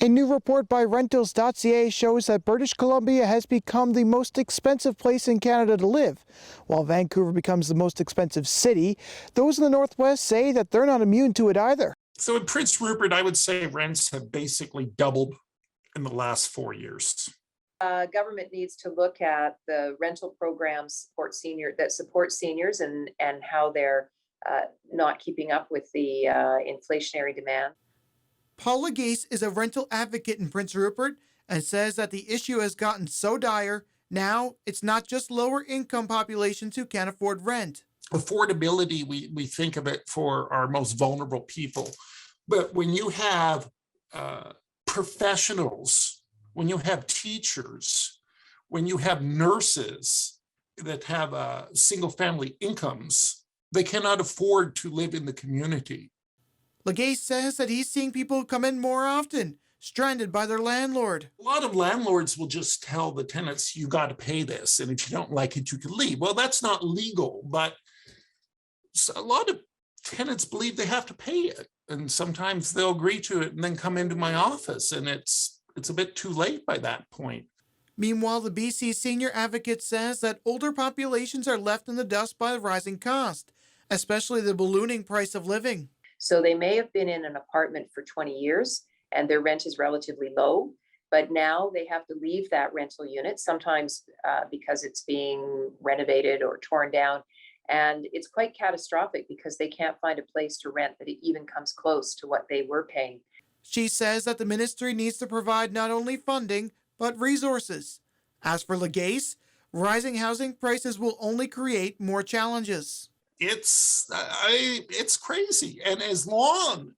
A new report by Rentals.ca shows that British Columbia has become the most expensive place in Canada to live. While Vancouver becomes the most expensive city, those in the Northwest say that they're not immune to it either. So in Prince Rupert, I would say rents have basically doubled in the last 4 years. Government needs to look at the rental programs that support seniors and how they're not keeping up with the inflationary demand. Paul Legace is a rental advocate in Prince Rupert and says that the issue has gotten so dire, now it's not just lower income populations who can't afford rent. Affordability, we think of it for our most vulnerable people. But when you have professionals, when you have teachers, when you have nurses that have single family incomes, they cannot afford to live in the community. Legace says that he's seeing people come in more often, stranded by their landlord. A lot of landlords will just tell the tenants, you got to pay this, and if you don't like it, you can leave. Well, that's not legal, but a lot of tenants believe they have to pay it, and sometimes they'll agree to it and then come into my office, and it's a bit too late by that point. Meanwhile, the BC Senior Advocate says that older populations are left in the dust by the rising cost, especially the ballooning price of living. So they may have been in an apartment for 20 years and their rent is relatively low, but now they have to leave that rental unit, sometimes because it's being renovated or torn down. And it's quite catastrophic because they can't find a place to rent that even comes close to what they were paying. She says that the ministry needs to provide not only funding, but resources. As for Legace, rising housing prices will only create more challenges. It's crazy. And as long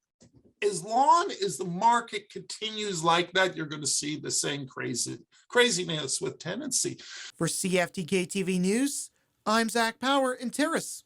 as the market continues like that, you're going to see the same craziness with tenancy. For CFTK-TV News, I'm Zack Power in Terrace.